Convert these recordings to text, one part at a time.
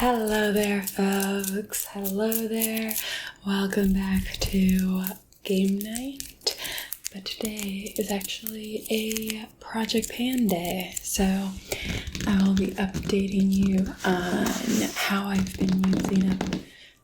Hello there, folks. Hello there. Welcome back to game night. But today is actually a project pan day, so I will be updating you on how I've been using up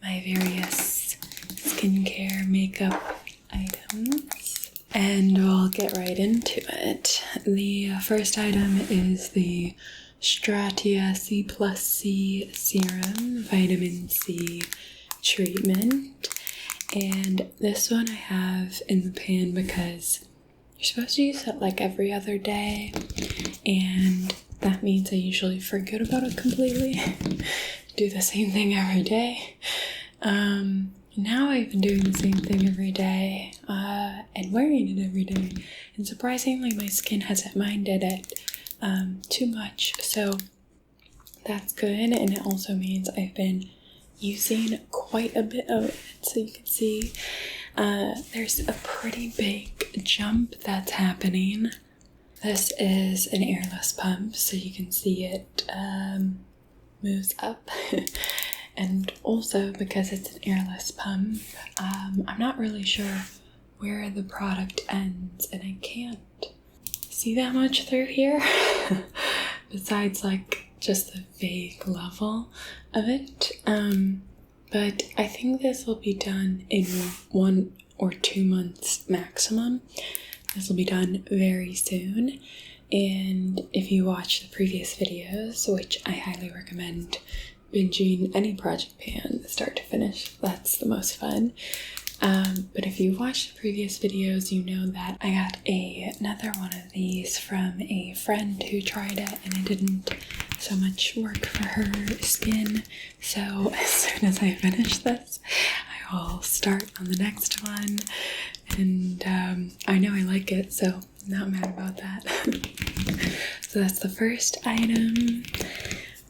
my various skincare makeup items, and we'll get right into it. The first item is the Stratia C+C serum vitamin C treatment, and this one I have in the pan because you're supposed to use it like every other day, and that means I usually forget about it completely. Do the same thing every day. Now I've been doing the same thing every day and wearing it every day, and surprisingly my skin hasn't minded it too much, so that's good. And it also means I've been using quite a bit of it, so you can see there's a pretty big jump that's happening. This is an airless pump, so you can see it moves up. And also because it's an airless pump, I'm not really sure where the product ends, and I can't see that much through here besides like just the vague level of it, but I think this will be done in 1 or 2 months maximum. This will be done very soon, and if you watch the previous videos, which I highly recommend binging any project pan start to finish, that's the most fun. But if you watched the previous videos, you know that I got another one of these from a friend who tried it, and it didn't so much work for her skin. So as soon as I finish this, I will start on the next one. And I know I like it, so I'm not mad about that. So that's the first item.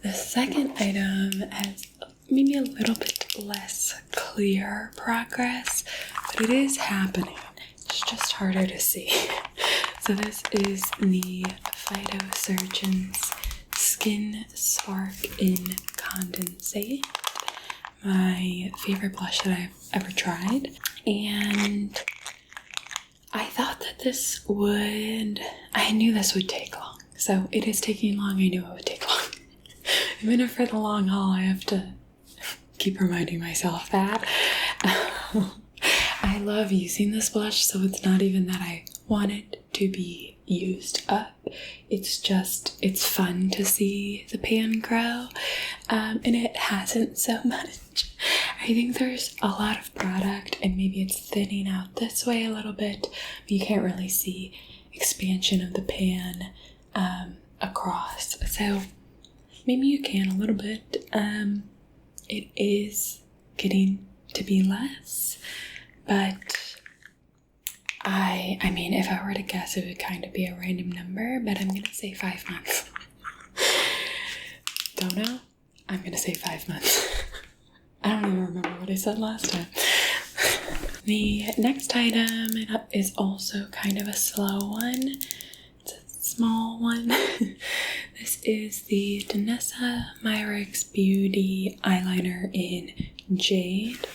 The second item has maybe a little bit less clear progress, but it is happening. It's just harder to see. So this is the Phytosurgence Skin Spark in Condensate, my favorite blush that I've ever tried. And I thought that I knew this would take long. So it is taking long. I knew it would take long. I'm in it for the long haul. I have to keep reminding myself that. I love using this blush, so it's not even that I want it to be used up. It's fun to see the pan grow, and it hasn't so much. I think there's a lot of product, and maybe it's thinning out this way a little bit, but you can't really see expansion of the pan across. So maybe you can a little bit. It is getting to be less, but I mean, if I were to guess, it would kind of be a random number, but I'm going to say 5 months. Don't know. I'm going to say 5 months. I don't even remember what I said last time. The next item is also kind of a slow one. It's a small one. This is the Danessa Myricks Beauty eyeliner in Jade,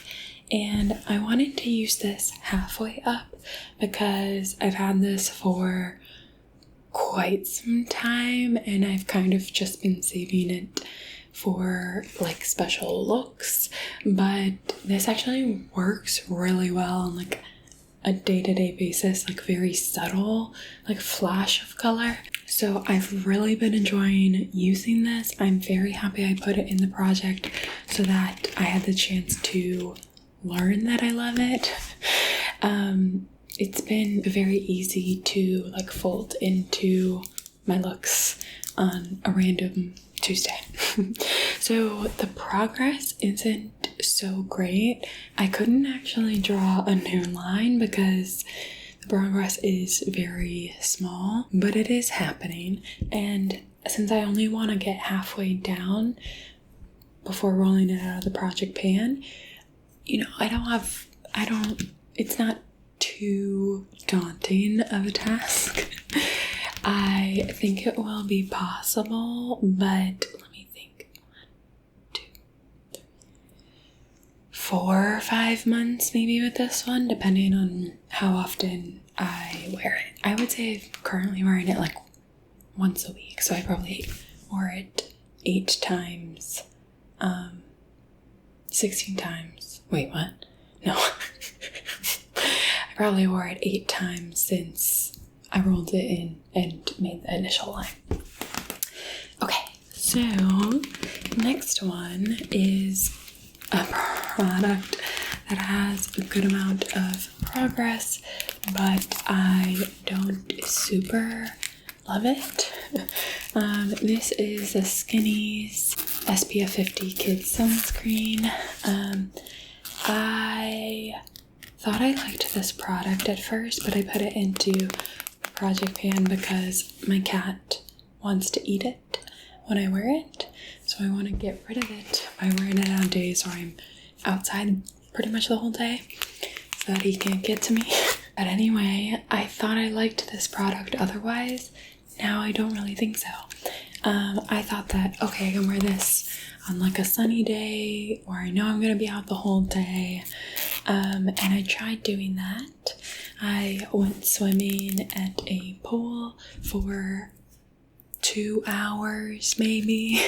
and I wanted to use this halfway up because I've had this for quite some time, and I've kind of just been saving it for like special looks, but this actually works really well on like a day-to-day basis, like very subtle, like flash of color. So I've really been enjoying using this. I'm very happy I put it in the project so that I had the chance to learn that I love it. It's been very easy to like fold into my looks on a random Tuesday. So the progress isn't so great. I couldn't actually draw a new line because the progress is very small, but it is happening. And since I only want to get halfway down before rolling it out of the project pan, you know, it's not too daunting of a task. I think it will be possible, but let me think. 1, 2, 4 or 5 months maybe with this one, depending on how often I wear it. I would say I'm currently wearing it like once a week, so I probably wore it 8 times, 16 times. Wait, what? No. I probably wore it 8 times since I rolled it in and made the initial line. Okay, so next one is a product that has a good amount of progress, but I don't super love it. This is the Skinnies SPF 50 Kids Sunscreen. I thought I liked this product at first, but I put it into Project Pan because my cat wants to eat it when I wear it. So I want to get rid of it by wearing it on days where I'm outside pretty much the whole day so that he can't get to me. But anyway, I thought I liked this product otherwise. Now I don't really think so. I thought that, okay, I can wear this on like a sunny day where I know I'm going to be out the whole day. And I tried doing that. I went swimming at a pool for 2 hours maybe.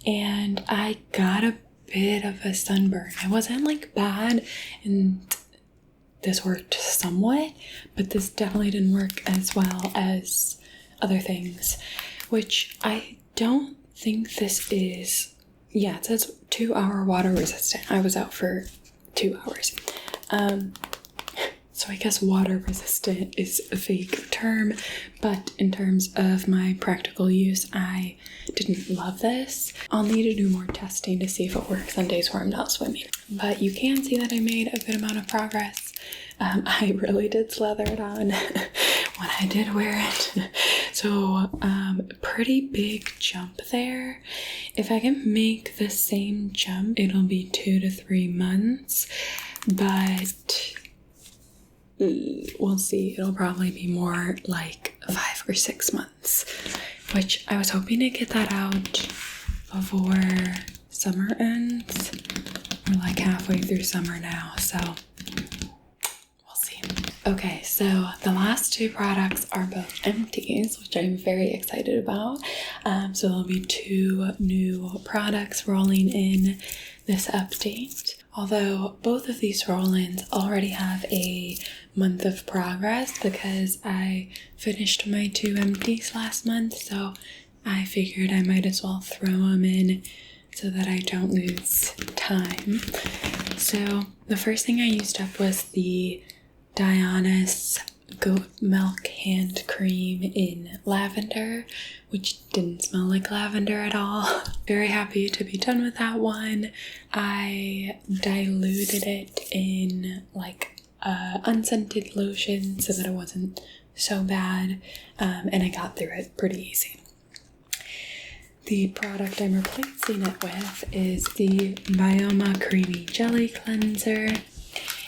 And I got a bit of a sunburn. It wasn't like bad, and this worked somewhat, but this definitely didn't work as well as other things, which I don't think this is. Yeah, it says 2 hour water resistant. I was out for 2 hours. So I guess water resistant is a fake term, but in terms of my practical use, I didn't love this. I'll need to do more testing to see if it works on days where I'm not swimming. But you can see that I made a good amount of progress. I really did slather it on when I did wear it. So, pretty big jump there. If I can make the same jump, it'll be 2 to 3 months, but we'll see. It'll probably be more like 5 or 6 months, which I was hoping to get that out before summer ends. We're like halfway through summer now, so we'll see. Okay, so the last 2 products are both empties, which I'm very excited about. So there'll be 2 new products rolling in this update. Although both of these roll-ins already have a month of progress because I finished my 2 empties last month, so I figured I might as well throw them in so that I don't lose time. So the first thing I used up was the Dionis goat milk hand cream in lavender, which didn't smell like lavender at all. Very happy to be done with that one. I diluted it in like unscented lotion so that it wasn't so bad, and I got through it pretty easy. The product I'm replacing it with is the Byoma Creamy Jelly Cleanser.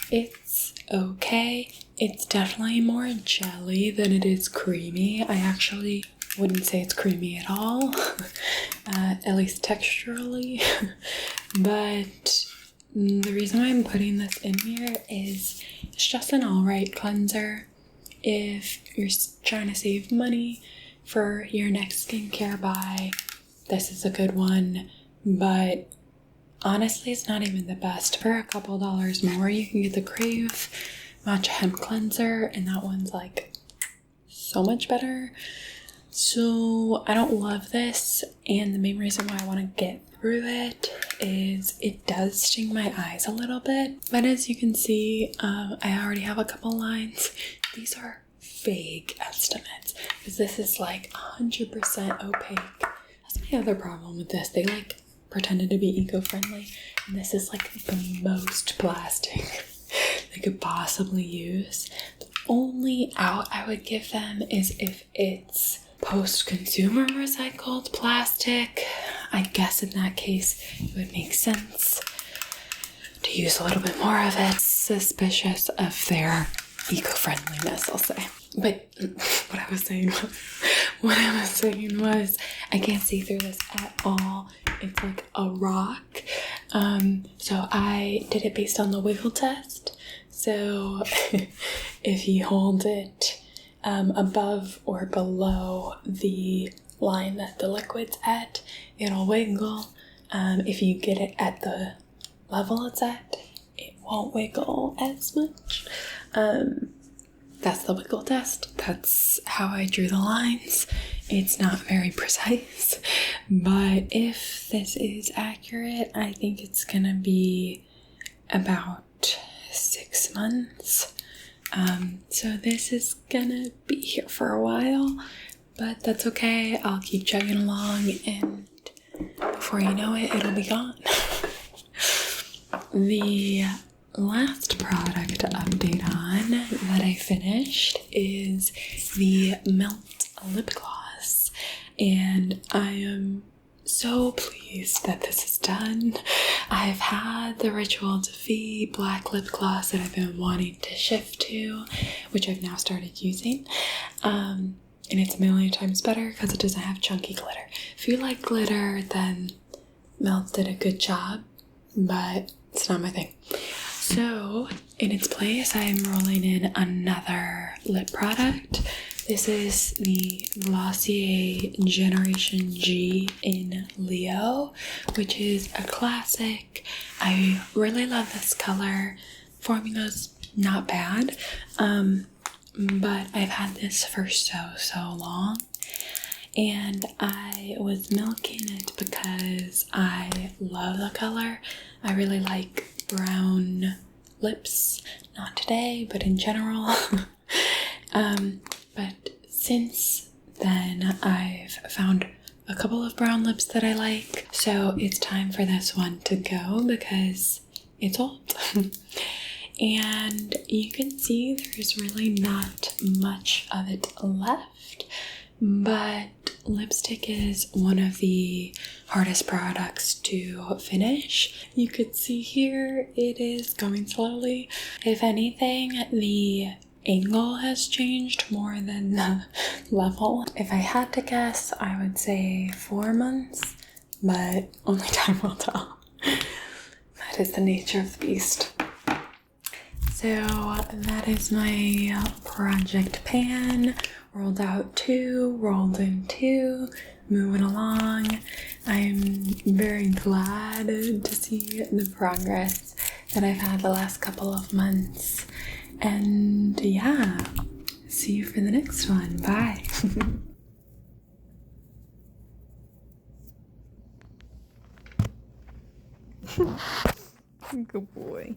It's okay. It's definitely more jelly than it is creamy. I actually wouldn't say it's creamy at all, at least texturally. But the reason why I'm putting this in here is it's just an alright cleanser. If you're trying to save money for your next skincare buy, this is a good one. But honestly, it's not even the best. For a couple dollars more, you can get the Crave Matcha Hemp Cleanser, and that one's like so much better. So I don't love this, and the main reason why I want to get through it is it does sting my eyes a little bit. But as you can see, I already have a couple lines. These are vague estimates because this is like 100% opaque. That's my other problem with this. They like pretended to be eco-friendly, and this is like the most plastic they could possibly use. The only out I would give them is if it's post-consumer recycled plastic. I guess in that case it would make sense to use a little bit more of it. Suspicious of their eco-friendliness, I'll say. But what I was saying was I can't see through this at all. It's like a rock. So I did it based on the wiggle test. So if you hold it above or below the line that the liquid's at, it'll wiggle. If you get it at the level it's at, it won't wiggle as much. That's the wiggle test. That's how I drew the lines. It's not very precise, but if this is accurate, I think it's gonna be about 6 months. So this is gonna be here for a while, but that's okay. I'll keep chugging along, and before you know it, it'll be gone. The last product to update on that I finished is the Melt Lip Gloss, and I am so pleased that this is done. I've had the Ritual Defeat black lip gloss that I've been wanting to shift to, which I've now started using, and it's a million times better because it doesn't have chunky glitter. If you like glitter, then Melt did a good job, but it's not my thing. So, in its place, I'm rolling in another lip product. This is the Glossier Generation G in Leo, which is a classic. I really love this color. Formula's not bad, but I've had this for so long. And I was milking it because I love the color. I really like brown lips, not today, but in general. But since then, I've found a couple of brown lips that I like. So it's time for this one to go because it's old. And you can see there's really not much of it left. But lipstick is one of the hardest products to finish. You could see here it is going slowly. If anything, the angle has changed more than the level. If I had to guess, I would say 4 months, but only time will tell. That is the nature of the beast. So that is my project pan. Rolled out 2, rolled in 2, moving along. I'm very glad to see the progress that I've had the last couple of months. And yeah, see you for the next one. Bye. Good boy.